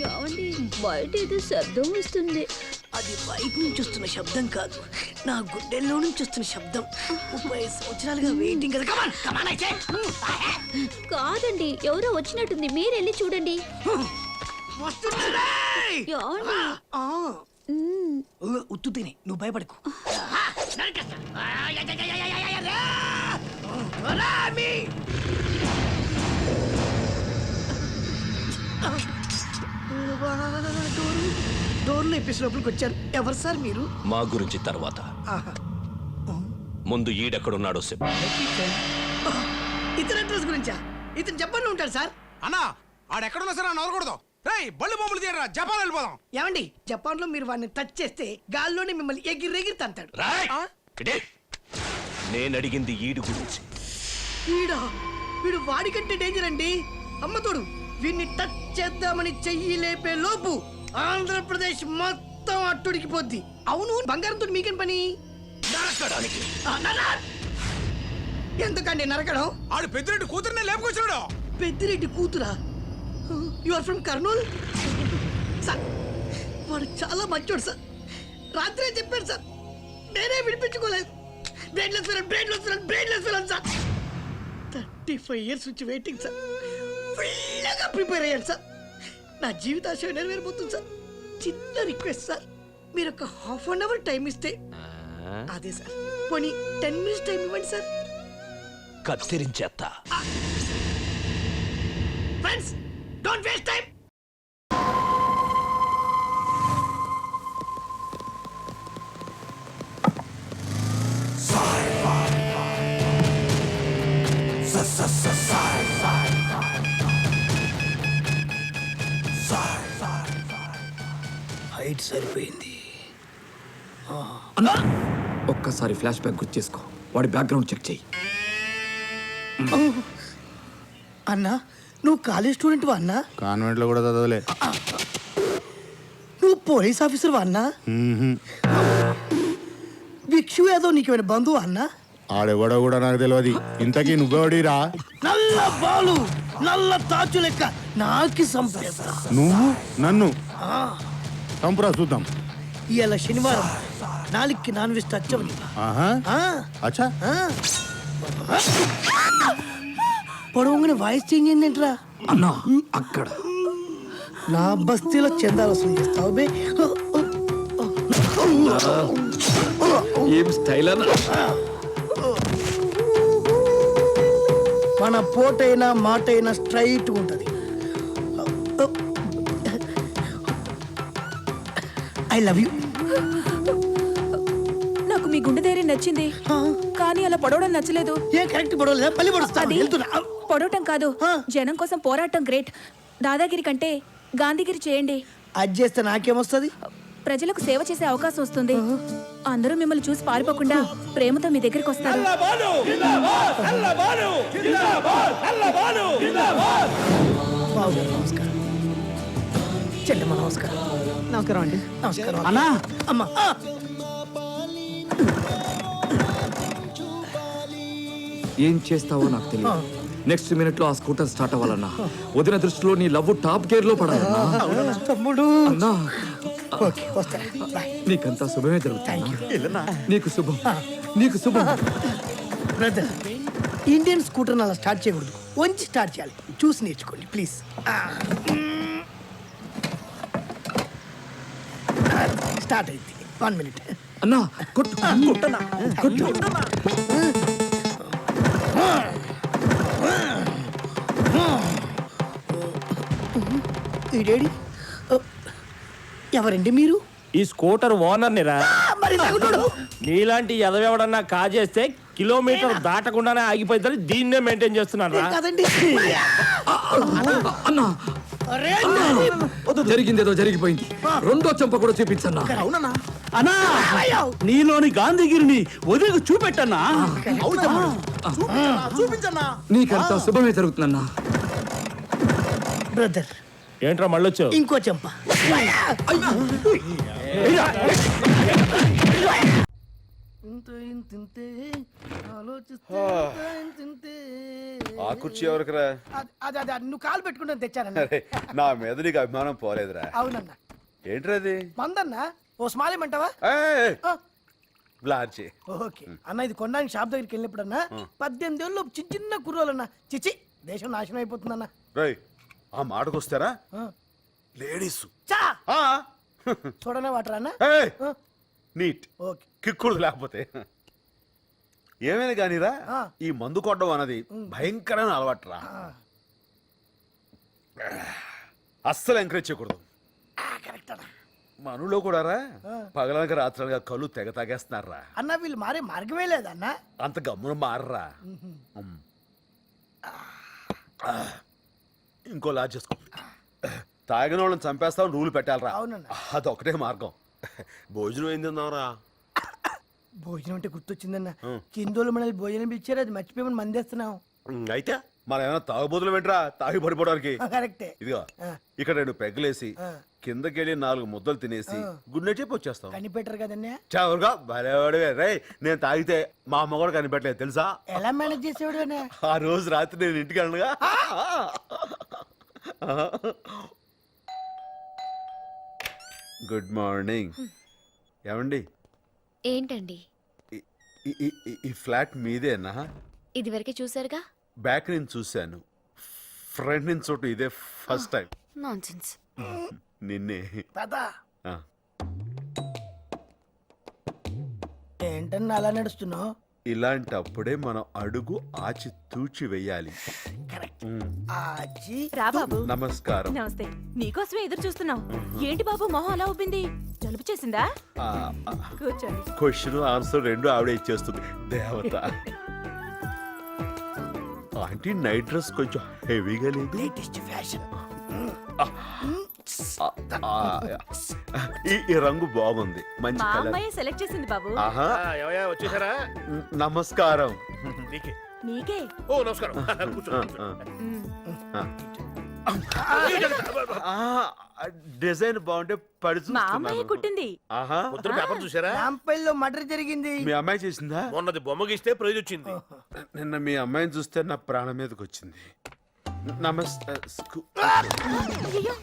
ఏమండి బయట ఏదో శబ్దం వస్తుంది. అది బయట నుంచి వస్తున్న శబ్దం కాదు, నా గుండెల్లో నుంచి వస్తున్న శబ్దం. 30 సంవత్సరాలుగా వెయిటింగ్ కదా. కమాన్ కమాన్ అయితే. కాదండి, ఎవరో వచ్చినట్టుంది, మీరు వెళ్ళి చూడండి. వస్తున్నారే. ఏమండి? ఉత్తు తిని నువ్వు భయపడకు. డోర్లు ఎప్పేసి లోపలికి వచ్చారు. ఎవరు సార్ మీరు? మా గురించి తర్వాత, ముందు ఈడెక్కడున్నాడో చెప్పు. ఇతని అడ్రస్ గురించా? ఇతను జపాన్లో ఉంటాడు సార్. అన్నా ఆడెక్కడున్నా సరే నవ్వకూడదు. రేయ్ బళ్ళు బొమ్మలు తీయరా, జపాన్ వెళ్ళిపోదాం. ఏమండి, జపాన్ లో మీరు వాడిని టచ్ చేస్తే గాల్లోనే మిమ్మల్ని ఎగిరెగిరి తంతాడు. నేను అడిగింది ఈడు గురించి. వీడు వాడికంటే డేంజర్ అండి. అమ్మతోడు వీడిని టచ్ చేద్దామని చెయ్యి లేపే లోపు ఆంధ్రప్రదేశ్ మొత్తం అట్టుడికిపోద్ది. అవును, బంగారంతో మీకేం పని? నరకడానికి. ఎందుకండి నరకడం? ఆడు పెద్దిరెడ్డి కూతురునే లేపుకొచ్చాడు. పెద్దిరెడ్డి కూతురా? You are from Kurnool? Sir వాడు చాలా మంచోడు సార్. రాత్రే చెప్పాడు సార్, నేనే విడిపించుకోలేదు. బ్రెయిన్లెస్ ఫెరన్ సార్. 35 years నుంచి వెయిటింగ్ సార్. ఫుల్గా ప్రిపేర్ అయ్యాను సార్. నా జీవితాశయం నెరవేరిపోతుంది సార్. చిన్న రిక్వెస్ట్ సార్, మీరు ఒక ½ an hour టైం ఇస్తే. అదే సార్, పోనీ 10 minutes టైం ఇవ్వండి సార్. కత్తిరించేస్తా. Friends, don't waste time. Height సరిపోయింది. ఒక్కసారి ఫ్లాష్ బ్యాక్ గుర్తు చేసుకో, వాడి బ్యాక్గ్రౌండ్ చెక్ చెయ్యి. అన్నా, నువ్వు కాలేజ్ స్టూడెంట్ వా అన్నా? కాన్వెంట్ లో కూడా చదవలే. నువ్వు పోలీస్ ఆఫీసర్ వా అన్నా? భిక్షు యాదవ్ నీకేమైనా బంధువు అన్నా? ఆడెవడో కూడా నాకు తెలియదు. ఇంతకీ నువ్వెవడిరా? నల్ల బాలు, నల్ల తాచు లెక్క నాకి సంపేస్తా. నువ్వు నన్ను సంపురా చూద్దాం. ఇవాళ శనివారం, నాలుగుకి నాన్ వెజ్ టచ్ అవని. అచ్చా, పొడవుగానే వాయిస్ చేంజ్ అయిందేంట్రా? అన్నా అక్కడ నా బస్తీలో చందాలు వసూలు చేస్తావు బే. ఏం స్టైల్ అన్నా? మన పోటైనా మాటైనా స్ట్రైట్ ఉంటది. I love you. నాకు మీ గుండె ధైర్యం నచ్చింది, కానీ అలా పొడవడం నచ్చలేదు. ఏ కరెక్ట్ పొడవలేదా? మళ్ళీ పొడుస్తా. పొడవటం కాదు, జనం కోసం పోరాటం గ్రేట్. దాదాగిరి కంటే గాంధీగిరి చేయండి. అది చేస్తే నాకేమొస్తుంది? ప్రజలకు సేవ చేసే అవకాశం వస్తుంది. అందరూ మిమ్మల్ని చూసి పారిపోకుండా ప్రేమతో మీ దగ్గరికి వస్తారు. నమస్కారం చెడ్డమ్మ. నమస్కారం. నమస్కారం అండి. నమస్కారం అన్నా. అమ్మా, ఏం చేస్తావో నాకు తెలియదు. నెక్స్ట్ మినిట్ లో ఆ స్కూటర్ స్టార్ట్ అవ్వాలన్నా. వదిన దృష్టిలో నీ లవ్ టాప్ గేర్ లో పడాలన్నా. తమ్ముడు అన్నా, ఓకే, వస్తా. బాయ్. నీకంతా శుభమే జరుగుతుంది. నీకు శుభం, నీకు శుభం. బ్రదర్, ఇండియన్ స్కూటర్ అలా స్టార్ట్ చేయకూడదు, వంచి స్టార్ట్ చేయాలి. చూసి నేర్చుకోండి ప్లీజ్. స్టార్ట్ అయింది. 1 minute. అన్నా కొట్టు, కొట్టనా, కొట్టు. ఈడేడి? ఎవరండి మీరు? ఈ స్కూటర్ ఓనర్ నిరా. మరి నీలాంటి ఎదవెవడన్నా కాజేస్తే కిలోమీటర్ దాటకుండానే ఆగిపోయిందని దీన్నే మెయింటైన్ చేస్తున్నాను. కాదండి. అన్నా, జరిగిందేదో జరిగిపోయింది. రెండో చెంప కూడా చూపించన్నా. అన్నా, నీలోని గాంధీగిరిని వదిలికి చూపెట్టన్నా. చూపించన్నా. నీకంతా శుభమే జరుగుతుందన్నా. బ్రదర్, ఏంట్రా మళ్ళొచ్చు? ఇంకో చెంప. ఆలోచిస్తే ఆ కుర్చీ ఎవరికిరా? అదే అదే నువ్వు కాలు పెట్టుకుంటే తెచ్చానన్న. అరే, నా మీద నీకు అభిమానం పోలేదురా. అవునన్నా. ఏంట్రా అది? మందన్నా ఓ స్మాలేమంటావా? ఏయ్, బ్లార్చి. ఓకే అన్న, ఇది కొనడానికి షాప్ దగ్గరికి వెళ్ళినప్పుడన్నా 18 ఏళ్ళు చిన్న చిన్న కుర్రోలన్నా చిచి దేశం నాశనం అయిపోతుందన్నా. రేయ్, ఆ మాటకు వస్తారా లేడీస్ చా చూడనే వాటరా అన్న. నీట్ ఓకే కిక్కుడు లేకపోతే ఏమైనా కానీరా, ఆ. ఈ మందు కొట్టడం అన్నది భయంకరమైన అలవాటురా. అస్సలు ఎంకరేజ్ చేయకూడదు. కరెక్ట్ అన్న. మనలో కూడా రా పగలనక రాత్రలుగా కళ్ళు తెగ తాగేస్తున్నారా. అన్న వీళ్ళు మారే మార్గమే లేదన్నా. అంత గమ్మున మారరా. ఇంకో లాజ్ చేసుకో. తాగిన వాళ్ళని చంపేస్తావు, రూలు పెట్టాలరా. అవునన్నా. అదొకటే మార్గం. భోజనం ఏం తిన్నావురా? భోజనం అంటే గుర్తొచ్చిందన్న. కిందోళ్ళు మనల్ని భోజనం ఇచ్చారు, అది మర్చిపోయి మందేస్తున్నాం. అయితే మనం ఏమైనా తాగుబోతులు వెంట్రా తాగి పడిపోవడానికి. కరెక్టే. ఇదిగో ఇక్కడ 2 పెగ్గలేసి కిందకెళ్ళి 4 ముద్దలు తినేసి గుడ్ నైట్ చెప్పి వచ్చేస్తాం. కనిపెట్టరు కదన్నా. చవరుగా భలేవాడివే. రే, నేను తాగితే మా అమ్మ కూడా కనిపెట్టలేదు తెలుసా? ఎలా మేనేజ్ చేసేవాడు అన్న? ఆ రోజు రాత్రి నేను ఇంటికి వెళ్ళనుగా. Good morning. ఏమండి, ఏంటండి? ఈ ఫ్లాట్ మీదేనా? ఇదివరకే చూసారుగా. బ్యాక్ నుంచి చూశాను, ఫ్రంట్ నుంచి చోటు ఇదే ఫస్ట్ టైం. నాన్సెన్స్. నిన్నే. పదా ఆ. ఏంటన్నా అలా నడుస్తున్నావు? ఇలాంటప్పుడే మనం అడుగు ఆచి తూచి వెయ్యాలి. ఆచి రా బాబు. నమస్కారం. నమస్తే. నీకోసమే ఎదురు చూస్తున్నాం. ఏంటి బాబు మొహం అలా ఉబ్బింది? జలుబు చేసిందా? కూర్చోండి. క్వశ్చన్ ఆన్సర్ రెండు ఆవిడ ఇచ్చేస్తుంది. దేవత. ఆంటీ నైట్ డ్రెస్ కొంచెం హెవీగా లేదు? Latest fashion. ఈ రంగు బాగుంది, మంచి మా కలర్. అమ్మాయి సెలెక్ట్ చేసింది బాబు. ఆహా, వచ్చేసారా? నమస్కారం. నీకే. ఓ నమస్కారం. డిజైన్ బాగుంటే పడి మా అమ్మాయి చూస్తున్నాను. కుట్టింది. ఆహా, పొద్దున పేపర్ చూసారా? రాంపల్లిలో మర్డర్ జరిగింది. మీ అమ్మాయి చేసిందా? మొన్నది బొమ్మ గీస్తే ప్రైజ్ వచ్చింది. నిన్న మీ అమ్మాయిని చూస్తే నా ప్రాణం మీదకి వచ్చింది. నమస్తే.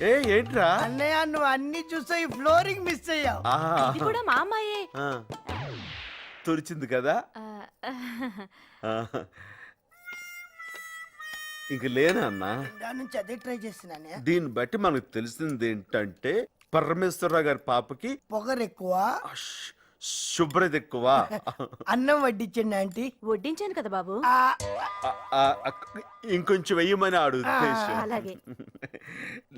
ఏ ఏంట్రా? అన్నయ్య నువ్వు అన్ని చూసా ఈ ఫ్లోరింగ్ మిస్ అయ్యావు. ఇది కూడా మా అమ్మాయే. తుడిచింది కదా. ఇంక లేనా అన్నా? దాని నుంచి అదే ట్రై చేస్తున్నానే. దీన్ని బట్టి మనకు తెలిసింది ఏంటంటే పరమేశ్వరరావు గారి పాపకి పొగరు ఎక్కువ, శుభ్రత ఎక్కువ. అన్నం వడ్డించండి ఆంటీ. వడ్డించాను కదా బాబు. ఇంకొంచెం వెయ్యమని ఆడు ఉద్దేశం. అలాగే.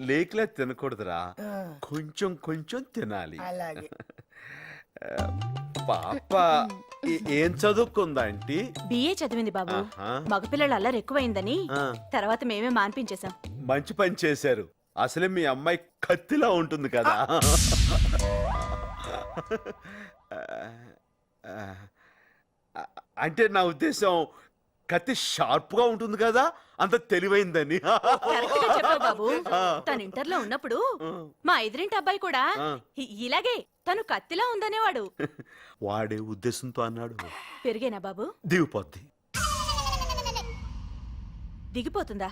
లేకలే తినకూడదురా, కొంచెం కొంచెం తినాలి. అలాగే. పాప ఏం చదువుకుందా ఆంటీ? బిఏ చదివింది బాబు. మగపిల్లలు అల్లరి ఎక్కువైందని తర్వాత మేమే మాన్పించేశాం. మంచి పని చేశారు. అసలే మీ అమ్మాయి కత్తిలా ఉంటుంది కదా. అంటే నా ఉద్దేశం కత్తి షార్ప్ గా ఉంటుంది కదా, అంత తెలివైందని. కరెక్ట్ గా చెప్పావు బాబు. తను ఇంటర్ లో ఉన్నప్పుడు మా ఎదురింటి అబ్బాయి కూడా ఇలాగే తను కత్తిలా ఉందనేవాడు. వాడే ఉద్దేశంతో అన్నాడు. పెరిగేనా బాబు? దిగిపోద్ది. దిగిపోతుందా?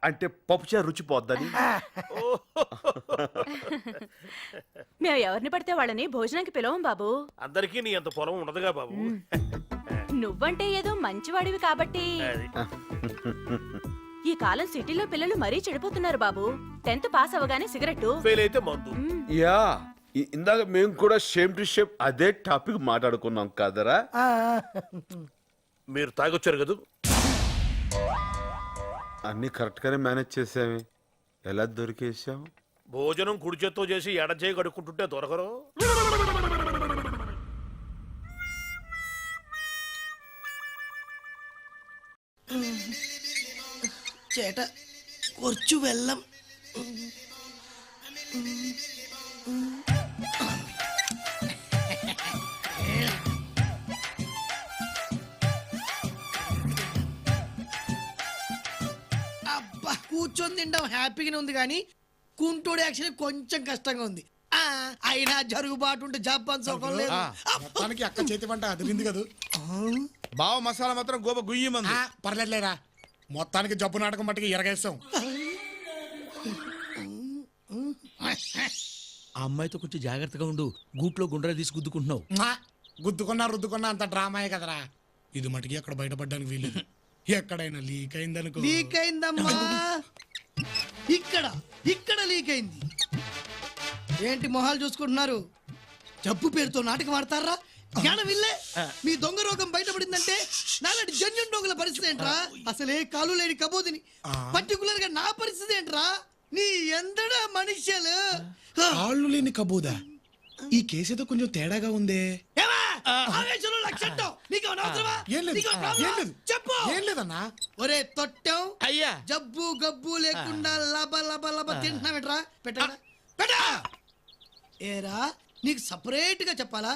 అంటే పప్పుచారు రుచి పోద్దని. మేము ఎవరిని పడితే వాళ్ళని భోజనానికి పిలవం బాబు. అందరికీ నీ అంత పొలం ఉండదుగా బాబు. నువ్వంటే ఏదో మంచివాడివి కాబట్టి. ఈ కాలం సిటీలో పిల్లలు మరీ చెడిపోతున్నారు బాబు. 10th పాస్ అవగానే సిగరెట్, ఫెయిల్ అయితే మందు. యా, ఇందాక మేము కూడా షేమ్ టు షేమ్ అదే టాపిక్ మాట్లాడుకున్నాం కదరా. మీరు తాగొచ్చారు కదా. అన్ని కరెక్ట్ గానే మేనేజ్ చేసామే. ఎలా దొరికేసాం? భోజనం కుడి చేత్తో చేసి ఎడ చేయి కడుక్కుంటుంటే దొరకరు. చేట కొర్చు వెళ్ళం. అబ్బా కూర్చొని తింటాం హ్యాపీగానే ఉంది కానీ కుంటోడు యాక్చువల్లీ కొంచెం కష్టంగా ఉంది. అయినా జరుగుబాటు ఉంటే జపాన్ సోకం లేదు. మొత్తానికి అక్క చేతి వంట అదిరింది కదా. బావ మసాలా మాత్రం గోప గుయ్యి మంది. పర్లేదులేరా, మొత్తానికి జబ్బు నాటకం మట్టుకి ఎరగేస్తాం. ఆ అమ్మాయితో కొంచెం జాగ్రత్తగా ఉండు. గూట్లో గుండ్రా తీసి గుద్దుకుంటున్నావు. గుద్దుకున్నా రుద్దుకున్నా అంత డ్రామాయే కదరా. ఇది మటుకి అక్కడ బయటపడ్డానికి వీలేదు. ఎక్కడైనా లీక్ అయిందనుకో. లీక్ అయిందమ్మా. ఇక్కడ లీక్ అయింది. ఏంటి మొహాలు చూసుకుంటున్నారు? జబ్బు పేరుతో నాటకం ఆడతారా? జ్ఞానం ఇల్లే. మీ దొంగ రోగం బయటపడిందంటే నాలాంటి జన్యున్ రోగుల పరిస్థితి ఏంట్రా? అసలే కాలు లేని కబోదిని. పర్టికులర్ గా నా పరిస్థితి ఏంట్రా? నీ ఎందడా మనుష్యులు. కాళ్ళు లేని కబూదా. ఈ కేసేదో కొంచెం తేడాగా ఉందే. ఏమా? ఆవేశంలో లక్షంతో నీకు అనవసరమా? ఏం లేదు, నీకు ప్రాబ్లమా? ఏం లేదు. చెప్పు. ఏం లేదన్నా. ఒరే తొట్టం, అయ్యా జబ్బు గబ్బు లేకుండా లబ లబ లబ తింటున్నావేట్రా? పెట్టరా పెట్టా. ఏరా నీకు సపరేట్ గా చెప్పాలా?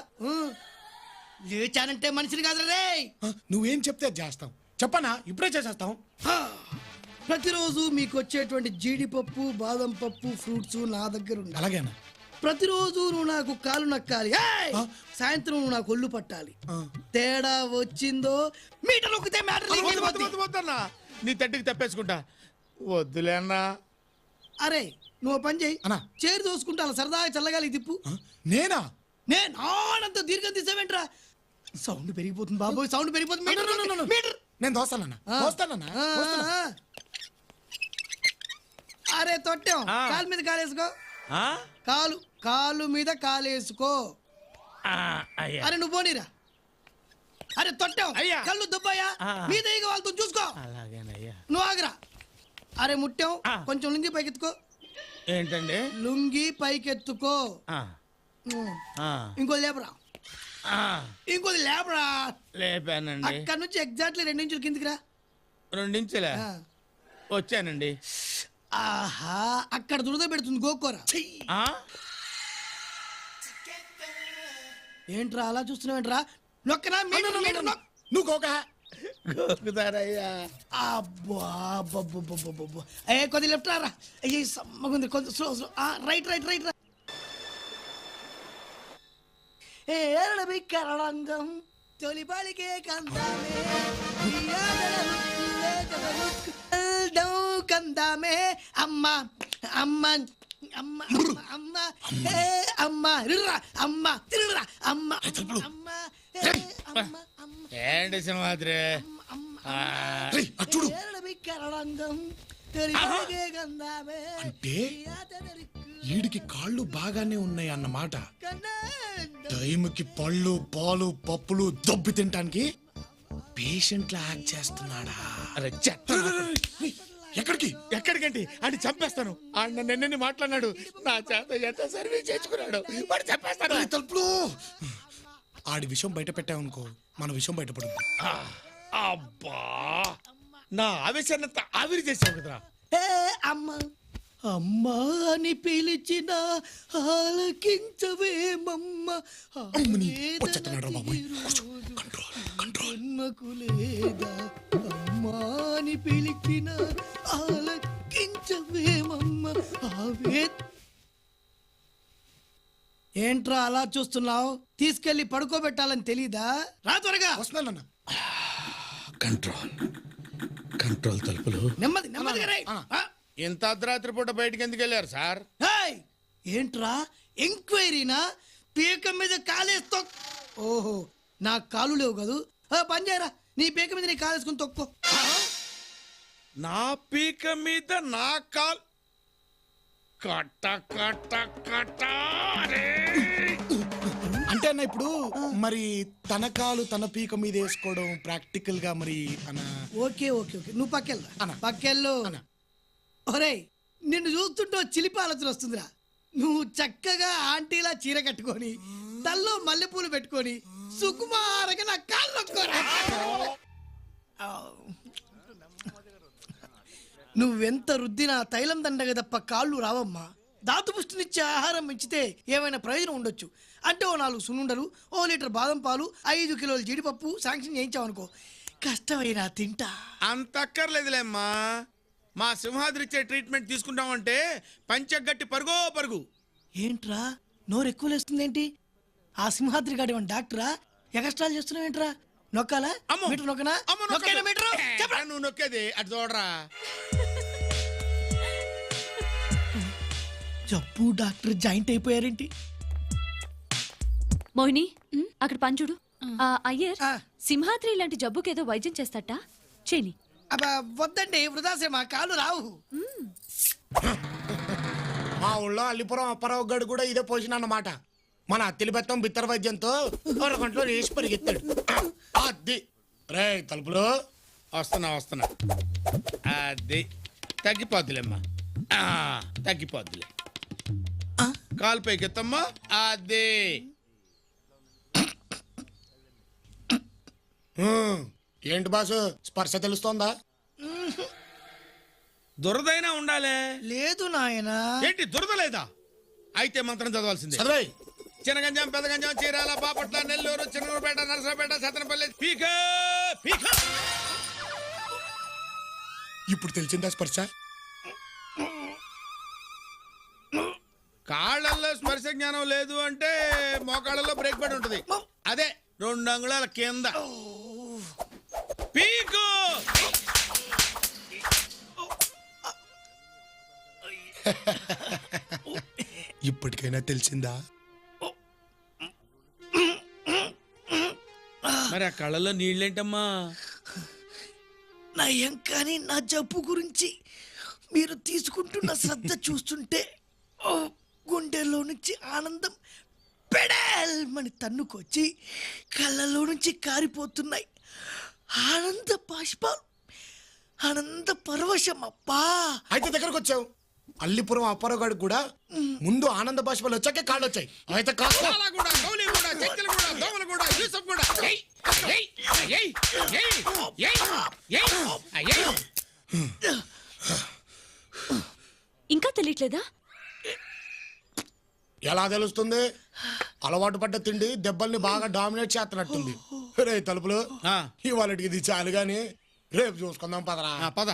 లేచానంటే మనిషిని కాదు రే. నువ్వేం చెప్తే అది చేస్తాం. చెప్పనా? ఇప్పుడే చేసేస్తాం. ప్రతిరోజు మీకు వచ్చేటువంటి జీడిపప్పు, బాదం పప్పు, ఫ్రూట్స్ నా దగ్గర ఉండాలి. అలాగేనా? ప్రతిరోజు నువ్వు నాకు కాలు నక్కాలి. ఏయ్! సాయంత్రం నువ్వు నాకు ఒళ్ళు పట్టాలి. తేడా వచ్చిందో మీటర్ నొక్కితే మ్యాటర్ లీక్ అయిపోద్ది. వద్దన్నా, నీ తట్టికి తప్పేసుకుంటా. వద్దులే అన్నా. అరే నువ్వు పని చేయి. అన్నా. చేరు దోసుకుంటా అలా సరదాగా చల్లగాలి తిప్పు. నేనా? నేను ఆనంతో దీర్ఘం తీసావేంట్రా? సౌండ్ పెరిగిపోతుంది బాబోయ్, సౌండ్ పెరిగిపోతుంది. మీటర్. నేను దోస్తానన్నా. దోస్తానన్నా. అరే తొట్టాం, కాలు మీద కాలేసుకో. కాలు మీద కాలేసుకో. అయ్యా అరే నువ్వు పోనీరా. అరే తొట్టాం, అయ్యా. కళ్ళు దుబ్బాయా మీద ఇక వాళ్ళతో చూసుకో. అలాగేనయ్యా. నువ్వు ఆగరా. అరే ముట్టాం, కొంచెం లుంగి పైకెత్తుకో. ఏంటండి? లుంగి పైకెత్తుకో. ఆ, ఆ, ఇంకోది లేపరా. ఆ, ఇంకోది లేపరా. లేపానండి. అక్కడ నుంచి ఎగ్జాక్ట్లీ 2 ఇంచులు కిందికి రా. 2 ఇంచులే ఆ. వచ్చానండి. ఆహా అక్కడ దురద పెడుతుంది గోకోరా. ఆ? ఏంట్రా అలా చూస్తున్నావేంట్రా? నొక్కరా. నువ్వు కోక. గోకుతారయ్యా. అబ్బా అబ్బబ్బబ్బబ్బబ్బబ్బ. ఏ కొద్ది లెఫ్ట్ రా. అయ్యి సమ్మగుంది. కొంచెం slow slow. Right right right రా. ఏ ఎరడబి కరళంగం తొలి బాలికే కందామే కందామే అమ్మ అమ్మ అమ్మ అమ్మ ఏ అమ్మ రిర్రా అమ్మ తిరురా అమ్మ అమ్మ అమ్మ అమ్మ ఏంటి సింహాద్రి? చూడు. అంటే వీడికి కాళ్ళు బాగానే ఉన్నాయి అన్నమాట. టైంకి పళ్ళు పాలు పప్పులు దొబ్బి తినటానికి పేషెంట్ లా యాక్ట్ చేస్తున్నాడా? అరే ఎక్కడికి? ఎక్కడికండి? అని చంపేస్తాను. ఆయన నిన్నని మాట్లాడినాడు. నా చేత ఎంత సర్వీస్ చేసుకున్నాడు. వాడు చంపేస్తాను. తలుపులు. ఆడి విషయం బయట పెట్టావనుకో మన విషయం బయటపడుతుంది. అబ్బా నా ఆవేశాన్నంతా ఆవిరి చేసావు కదరా. అమ్మ అమ్మా అని పిలిచిన ఆలకించవేమమ్మ. వచ్చేస్తున్నాడు బాబోయ్. జన్మకు లేదా అమ్మా అని పిలిచిన ఆలకించవేమమ్మ. ఏంట్రా అలా చూస్తున్నావు? తీసుకెళ్లి పడుకోబెట్టాలని తెలీదా? రా త్వరగా. వస్తున్నానన్నా. కంట్రోల్ తలుపులు నెమ్మది నెమ్మదిగా రేయ్. ఇంత అర్ధరాత్రి పూట బయటికి ఎందుకు వెళ్ళారు సార్? ఏయ్! ఏంట్రా ఎంక్వైరీనా? పీక మీద కాలేస్తో. ఓహో నా కాలు లేవు కదూ. పని చేయరా, నీ పీక మీద నీ కాలేసుకుని తొక్కో. నా పీక మీద నా కాల్ కట్ట కట్ట కట్ట. అంటే అన్న ఇప్పుడు మరి తన కాలు తన పీక మీద వేసుకోవడం ప్రాక్టికల్ గా మరి అన్న. ఓకే ఓకే ఓకే నువ్వు పక్కెళ్ళరా. అన్న. పక్కెళ్ళు. ఒరేయ్ నిన్ను చూస్తుంటే చిలిపి ఆలోచన వస్తుందిరా. నువ్వు చక్కగా ఆంటీలా చీర కట్టుకొని తల్లో మల్లెపూలు పెట్టుకొని సుకుమారగా నా కాళ్ళు నొక్కోరా. నువ్వెంత రుద్దినా తైలం దండగ తప్ప కాళ్ళు రావమ్మా. దాతు పుష్టినిచ్చే ఆహారం ఇచ్చితే ఏమైనా ప్రయోజనం ఉండొచ్చు. అంటే ఓ 4 సున్నుండలు, ఓ లీటర్ బాదం పాలు, 5 కిలోల జీడిపప్పు శాంక్షన్ చేయించావనుకో కష్టమైనా తింటా. అంత అక్కర్లేదులేమ్మా. మా సింహాద్రి ఇచ్చే ట్రీట్మెంట్ తీసుకుంటామంటే పంచగట్టి పరుగో పరుగు. ఏంట్రా నోరు ఎక్కువ లేస్తుందేంటి? ఆ సింహాద్రి గాడి డాక్టరా? ఎగస్ట్రాలు చేస్తున్నావేంట్రా? నొక్కాలా అమ్మో. మీటర్ నొక్కనా అమ్మో, నొక్కేనా మీటర్ చెప్పరా నువ్వు నొక్కేది అటు చూడరా. జబ్బు డాక్టర్ జాయింట్ అయిపోయారేంటి? మోహిని అక్కడ పంచుడు అయ్యర్ ఆ. సింహాద్రి ఇలాంటి జబ్బుకేదో వైద్యం చేస్తాట చేయని. అబ్బా వద్దండి వృధాసేమా కాలు రావు. మా ఊళ్ళో అల్లిపురం అప్పారావు గడు కూడా ఇదే పొజిషన్ అన్నమాట. మన అత్తిలి బెత్తం బిత్తర వైద్యంతో గంటలో వేసి పరిగెత్తాడు. అది రే తలుపులు వస్తున్నా అది తగ్గిపోద్దులేమ్మా. తగ్గిపోద్దులే. కాలు పైకెత్తమ్మా. అది ఏంటి బాసు స్పర్శ తెలుస్తోందా? దురదైనా ఉండాలే. లేదు నాయనా. ఏంటి దురద లేదా? అయితే మంత్రం చదవాల్సిందే. చదివాయి. చినగంజం పెదగంజం చీరాల బాపట్ల నెల్లూరు చిన్నూరుపేట నరసరాపేట సత్తనపల్లి పీక పీక. ఇప్పుడు తెలిసిందా స్పర్శ? కాళ్ళల్లో స్పర్శ జ్ఞానం లేదు అంటే మోకాళ్ళలో బ్రేక్ పడి ఉంటది. అదే 2 అంగుళాల కింద పీకు. ఇప్పటికైనా తెలిసిందా? మరి ఆ కళ్ళలో నీళ్ళేంటమ్మా? నయం కానీ నా జబ్బు గురించి మీరు తీసుకుంటున్న శ్రద్ధ చూస్తుంటే ఓ గుండెల్లో నుంచి ఆనందం పెడల్మని తన్నుకొచ్చి కళ్ళలో నుంచి కారిపోతున్నాయి ఆనంద బాష్పాలు. ఆనంద పరవశం అప్పా. అయితే దగ్గరకు వచ్చావు. అల్లిపురం అప్పారావు గడు కూడా ముందు ఆనంద భాషలు వచ్చాకే కాళ్ళు వచ్చాయి. అయితే కాస్త కూడా గౌలి కూడా చెక్కలు కూడా దోమలు కూడా యూసఫ్ కూడా ఏయ్, ఏయ్, ఏయ్, ఏయ్, ఏయ్, ఏయ్, ఏయ్. ఇంకా తెలియట్లేదా? ఎలా తెలుస్తుంది? అలవాటు పడ్డ తిండి దెబ్బల్ని బాగా డామినేట్ చేస్తున్నట్టుంది. రే తలుపులు ఇవాళకి ఇది చాలు గాని రేపు చూసుకుందాం పదరా. పద.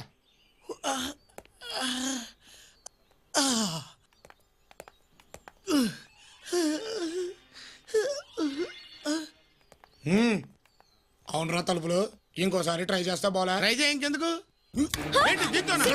అవునరా తలుపులు ఇంకోసారి ట్రై చేస్తా బోలా. ట్రై చేయ ఇంకెందుకు? ఏంటి దీంతోనా?